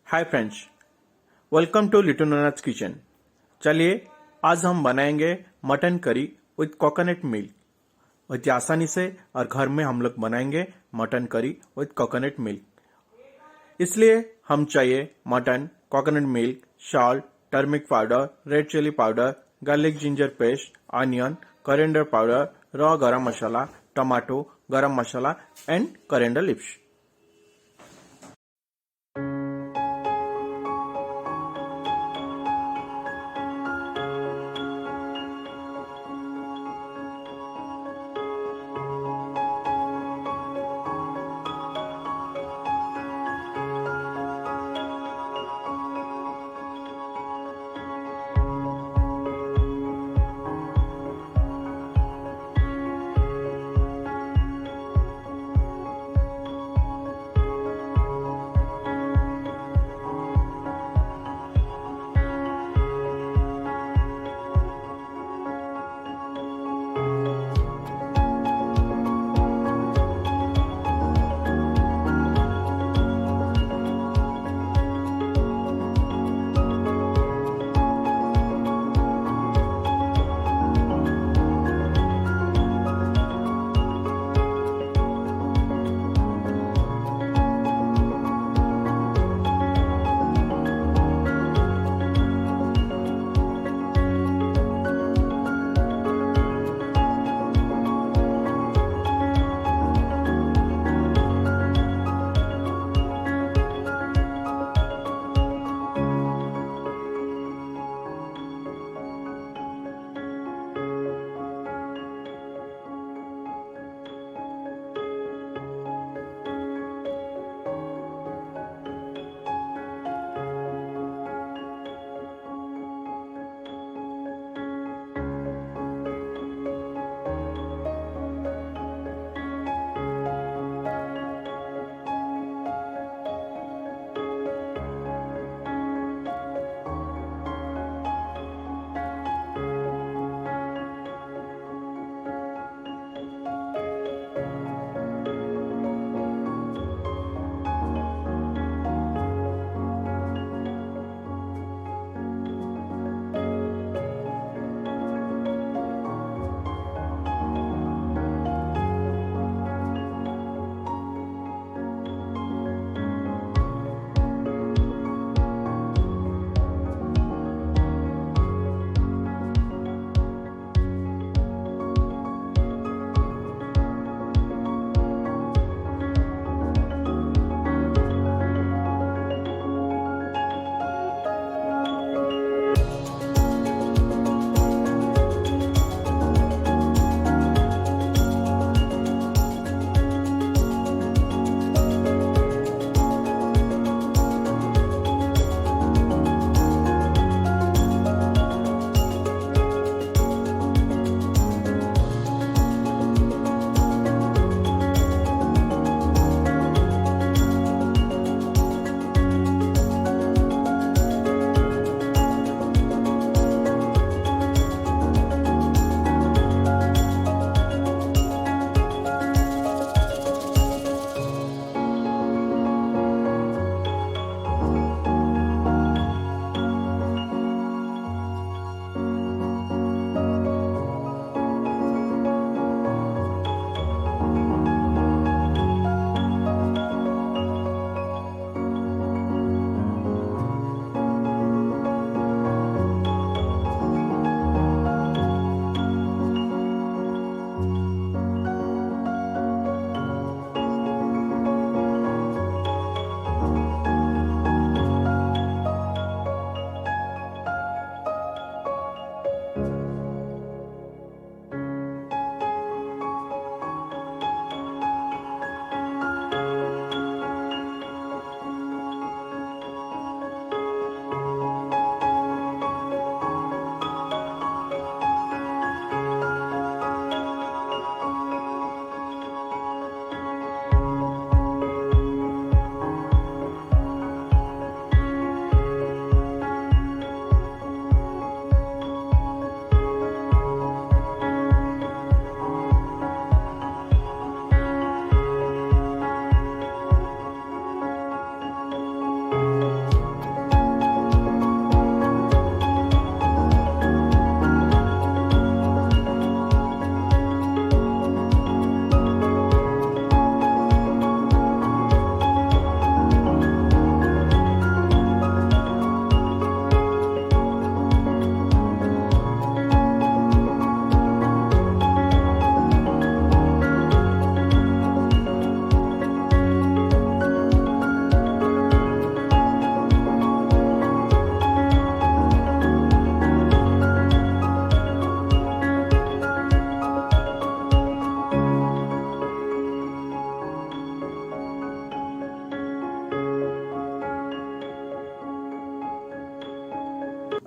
Hi friends, welcome to Litu ननाज kitchen. चलिए आज हम बनाएंगे mutton curry with coconut milk. बहुत ही आसानी से और घर में हम लोग बनाएंगे mutton curry with coconut milk. इसलिए हम चाहिए mutton, coconut milk, salt, turmeric powder, red chilli powder, garlic ginger paste, onion, coriander powder, raw garam masala, tomato, गरम मसाला एंड कोरिएंडर लीव्स।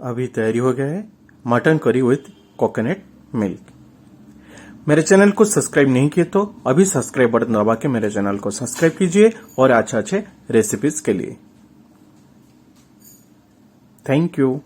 अभी तैयारी हो गया है mutton curry with coconut milk. मेरे चैनल को सब्सक्राइब नहीं किए तो अभी सब्सक्राइब बटन दबा के मेरे चैनल को सब्सक्राइब कीजिए और अच्छे अच्छे रेसिपीज के लिए। Thank you.